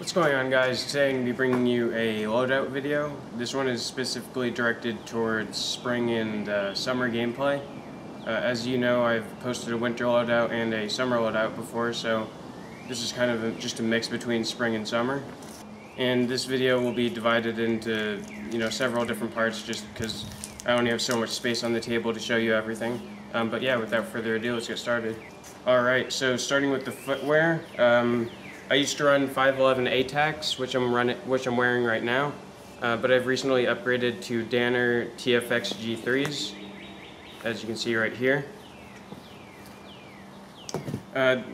What's going on, guys? Today I'm going to be bringing you a loadout video. This one is specifically directed towards spring and summer gameplay. As you know, I've posted a winter loadout and a summer loadout before, so this is kind of just a mix between spring and summer. And this video will be divided into, several different parts just because I only have so much space on the table to show you everything. But yeah, without further ado, let's get started. Alright, so starting with the footwear. I used to run 511 ATACs, which I'm wearing right now, but I've recently upgraded to Danner TFX G3s, as you can see right here.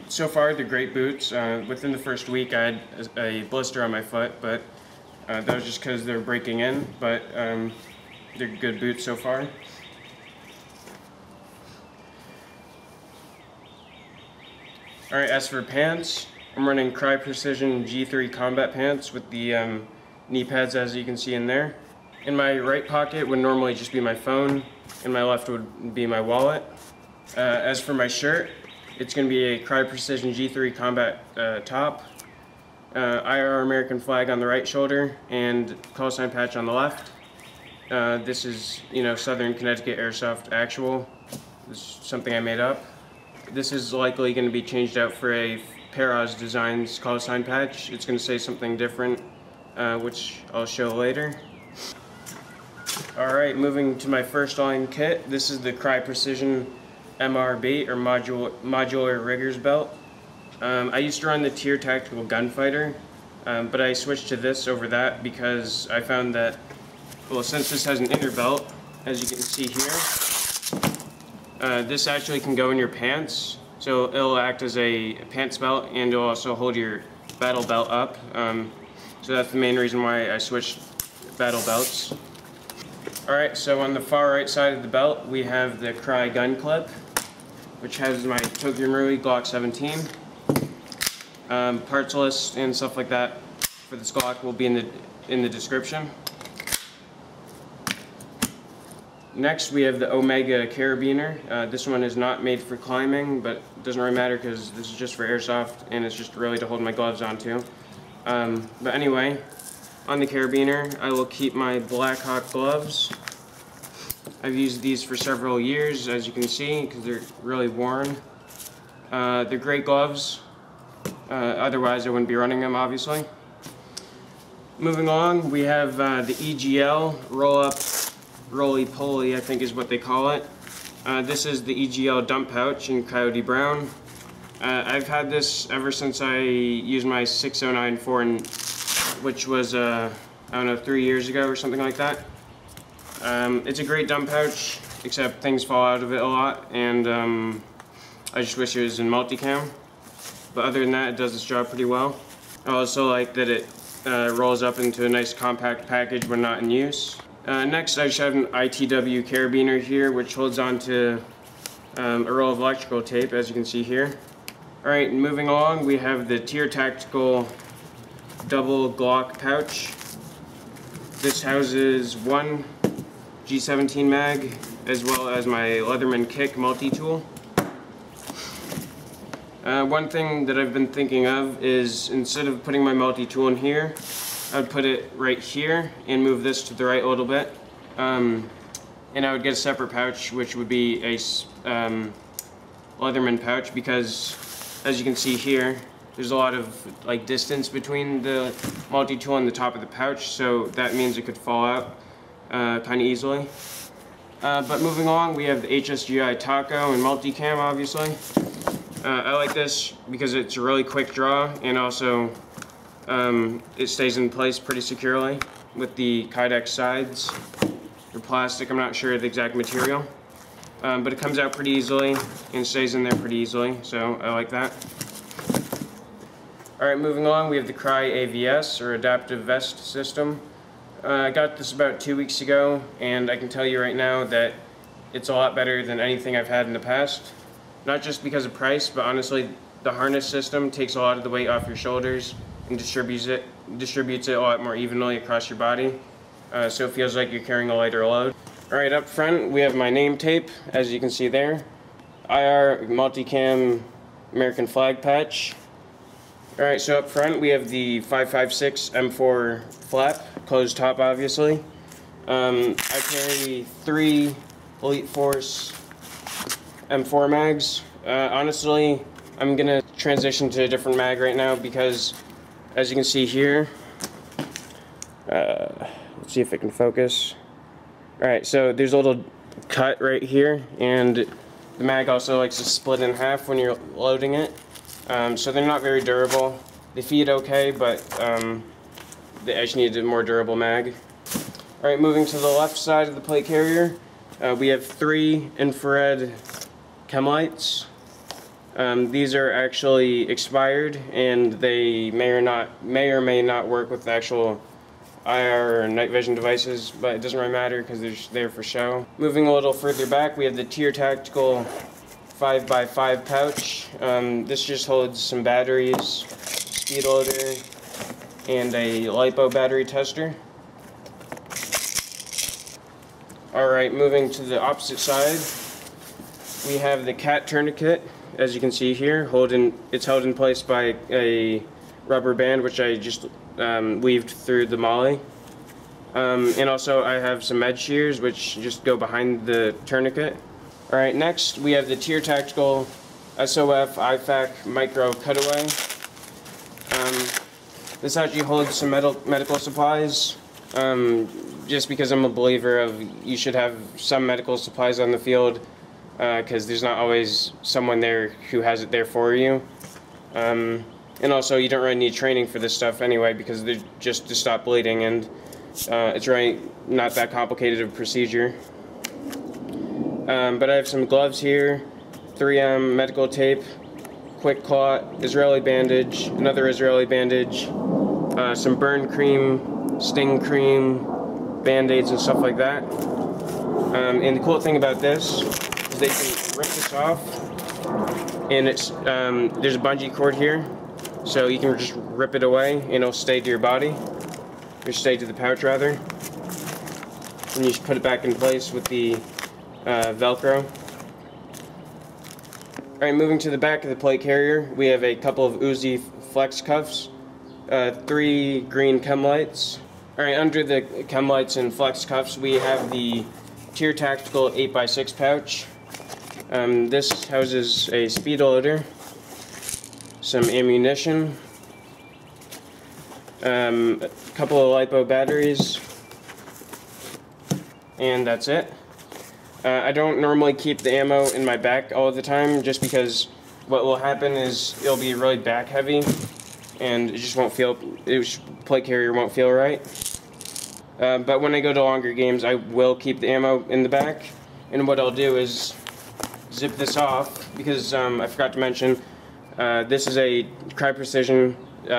So far, they're great boots. Within the first week, I had a blister on my foot, but that was just because they're breaking in, but they're good boots so far. Alright, as for pants, I'm running Cry Precision G3 combat pants with the knee pads, as you can see in there. In my right pocket would normally just be my phone, and my left would be my wallet. As for my shirt, it's going to be a Cry Precision G3 combat top, IR American flag on the right shoulder, and call sign patch on the left. This is, Southern Connecticut Airsoft actual. This is something I made up. This is likely going to be changed out for a Peraz Designs call sign patch. It's going to say something different, which I'll show later. Alright, moving to my first line kit. This is the Cry Precision MRB, or Modular Riggers Belt. I used to run the Tier Tactical Gunfighter, but I switched to this over that because I found that, well, since this has an inner belt, as you can see here, this actually can go in your pants. So it'll act as a pants belt, and it'll also hold your battle belt up. So that's the main reason why I switched battle belts. Alright, so on the far right side of the belt, we have the Cry gun clip, which has my Tokyo Marui Glock 17. Parts list and stuff like that for this Glock will be in the description. Next, we have the Omega Carabiner. This one is not made for climbing, but it doesn't really matter because this is just for airsoft, and it's just really to hold my gloves onto. But anyway, on the Carabiner, I will keep my Blackhawk gloves. I've used these for several years, as you can see, because they're really worn. They're great gloves. Otherwise, I wouldn't be running them, obviously. Moving on, we have the EGL roll-up. Roly-poly, I think is what they call it. This is the EGL dump pouch in Coyote Brown. I've had this ever since I used my 609 4, which was, I don't know, 3 years ago or something like that. It's a great dump pouch, except things fall out of it a lot, and I just wish it was in multicam. But other than that, it does its job pretty well. I also like that it rolls up into a nice compact package when not in use. Next, I just have an ITW carabiner here, which holds on to a roll of electrical tape, as you can see here. Alright, moving along, we have the Tier Tactical double Glock pouch. This houses one G17 mag, as well as my Leatherman Kick multi-tool. One thing that I've been thinking of is, instead of putting my multi-tool in here, I would put it right here and move this to the right a little bit, and I would get a separate pouch, which would be a Leatherman pouch, because as you can see here, there's a lot of distance between the multi-tool and the top of the pouch, so that means it could fall out kind of easily. But moving along, we have the HSGI Taco and multicam, obviously. I like this because it's a really quick draw, and also it stays in place pretty securely with the Kydex sides. They're plastic, I'm not sure of the exact material. But it comes out pretty easily and stays in there pretty easily, so I like that. Alright, moving on, we have the Cry AVS, or Adaptive Vest System. I got this about 2 weeks ago, and I can tell you right now that it's a lot better than anything I've had in the past. Not just because of price, but honestly, the harness system takes a lot of the weight off your shoulders and distributes it a lot more evenly across your body, so it feels like you're carrying a lighter load. Alright, up front we have my name tape, as you can see there. IR multicam American flag patch. Alright, so up front we have the 5.56 M4 flap, closed top obviously. I carry 3 Elite Force M4 mags. Honestly, I'm gonna transition to a different mag right now because, as you can see here, let's see if it can focus. Alright, so there's a little cut right here, and the mag also likes to split in half when you're loading it. So they're not very durable. They feed okay, but I just need a more durable mag. Alright, moving to the left side of the plate carrier, we have 3 infrared chem lights. These are actually expired, and they may or may not work with the actual IR or night vision devices, but it doesn't really matter because they're just there for show. Moving a little further back, we have the Tier Tactical 5x5 pouch. This just holds some batteries, speed loader, and a LiPo battery tester. Alright, moving to the opposite side, we have the CAT tourniquet. As you can see here, it's held in place by a rubber band, which I just weaved through the molly. And also I have some med shears, which just go behind the tourniquet. Alright, next we have the Tier Tactical SOF IFAK Micro Cutaway. This actually holds some medical supplies, just because I'm a believer of you should have some medical supplies on the field, because there's not always someone there who has it there for you. And also you don't really need training for this stuff anyway, because they're just to stop bleeding, and it's really not that complicated of a procedure. But I have some gloves here, 3M medical tape, quick clot, Israeli bandage, another Israeli bandage, some burn cream, sting cream, band-aids and stuff like that. And the cool thing about this is they can rip this off, and it's there's a bungee cord here, so you can just rip it away and it'll stay to your body, or stay to the pouch rather. And you just put it back in place with the Velcro. Alright, moving to the back of the plate carrier, we have a couple of Uzi flex cuffs, 3 green chem lights. Alright, under the chem lights and flex cuffs, we have the Tier Tactical 8x6 pouch. This houses a speed loader, some ammunition, a couple of LiPo batteries, and that's it. I don't normally keep the ammo in my back all the time, just because what will happen is it'll be really back heavy, and it just won't feel, plate carrier won't feel right. But when I go to longer games, I will keep the ammo in the back, and what I'll do is zip this off, because I forgot to mention, this is a Cry Precision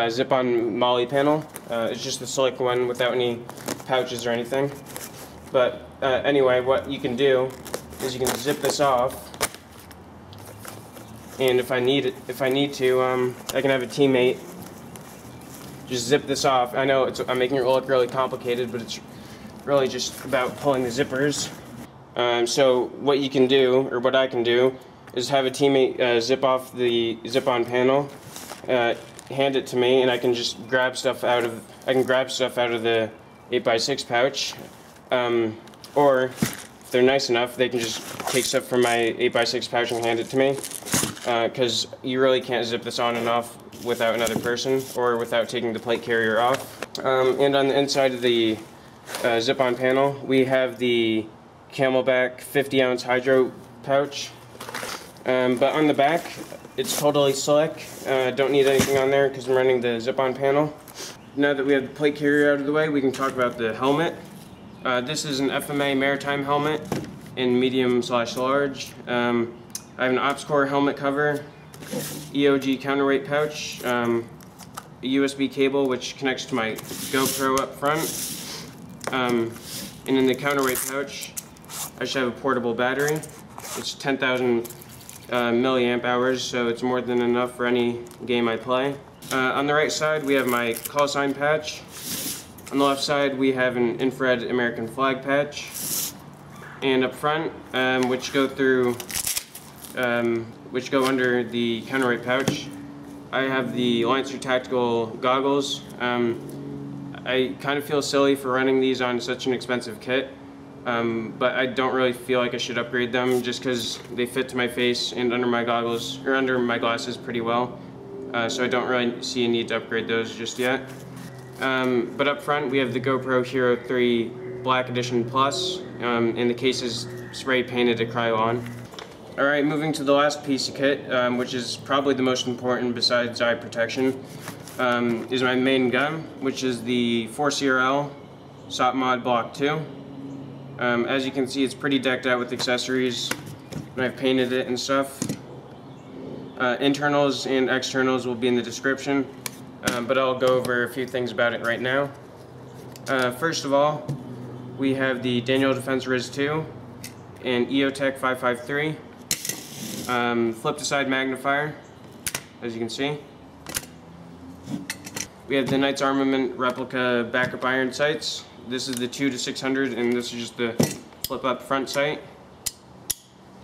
zip-on molly panel. It's just the slick one without any pouches or anything. But anyway, what you can do is you can zip this off, and if I need to, I can have a teammate just zip this off. I know I'm making it look really complicated, but it's really just about pulling the zippers. So what you can do, or what I can do, is have a teammate zip off the zip-on panel, hand it to me, and I can just grab stuff out of the 8x6 pouch. Or if they're nice enough, they can just take stuff from my 8x6 pouch and hand it to me, because you really can't zip this on and off without another person, or without taking the plate carrier off. And on the inside of the zip-on panel, we have the Camelback 50-ounce hydro pouch. But on the back, it's totally slick. Don't need anything on there because I'm running the zip-on panel. Now that we have the plate carrier out of the way, we can talk about the helmet. This is an FMA Maritime helmet in medium/large. I have an OpsCore helmet cover, EOG counterweight pouch, a USB cable which connects to my GoPro up front, and in the counterweight pouch I should have a portable battery. It's 10,000 milliamp hours, so it's more than enough for any game I play. On the right side we have my call sign patch. On the left side we have an infrared American flag patch, and up front, which go under the counterweight pouch, I have the Lancer Tactical goggles. I kind of feel silly for running these on such an expensive kit, but I don't really feel like I should upgrade them just because they fit to my face and under my goggles, or under my glasses pretty well. So I don't really see a need to upgrade those just yet. But up front we have the GoPro Hero 3 Black Edition Plus, and the case is spray painted Acryl. Alright, moving to the last piece of kit, which is probably the most important besides eye protection, is my main gun, which is the 4CRL SOPMOD Block 2. As you can see, it's pretty decked out with accessories, and I've painted it and stuff. Internals and externals will be in the description, but I'll go over a few things about it right now. First of all, we have the Daniel Defense RIS 2 and EOTech 553. Flip to side magnifier, as you can see. We have the Knights Armament Replica backup iron sights. This is the 2 to 600, and this is just the flip up front sight.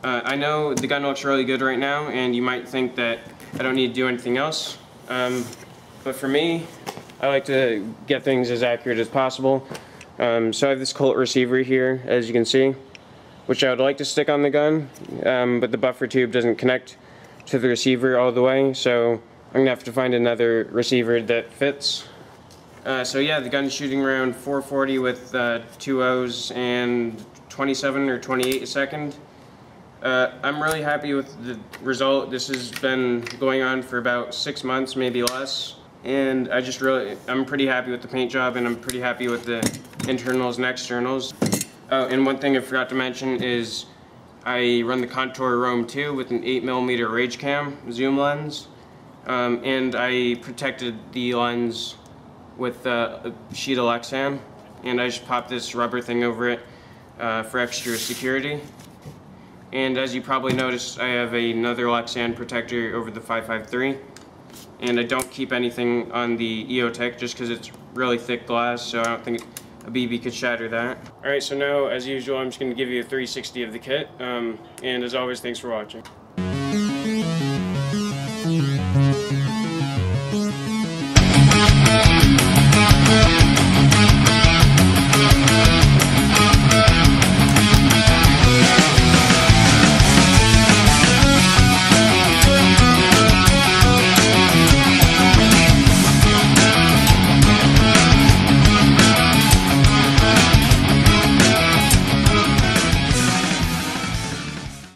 I know the gun looks really good right now, and you might think that I don't need to do anything else. But for me, I like to get things as accurate as possible. So I have this Colt receiver here, as you can see, which I would like to stick on the gun, but the buffer tube doesn't connect to the receiver all the way, so I'm going to have to find another receiver that fits. So yeah, the gun's shooting around 440 with 2 O's and 27 or 28 a second. I'm really happy with the result. This has been going on for about 6 months, maybe less, and I'm pretty happy with the paint job, and I'm pretty happy with the internals and externals. Oh, and one thing I forgot to mention is I run the Contour Roam 2 with an 8mm Rage Cam zoom lens, and I protected the lens with a sheet of Lexan, and I just popped this rubber thing over it for extra security. And as you probably noticed, I have another Lexan protector over the 553, and I don't keep anything on the EOTech just because it's really thick glass, so I don't think a BB could shatter that. Alright, so now, as usual, I'm just going to give you a 360 of the kit, and as always, thanks for watching.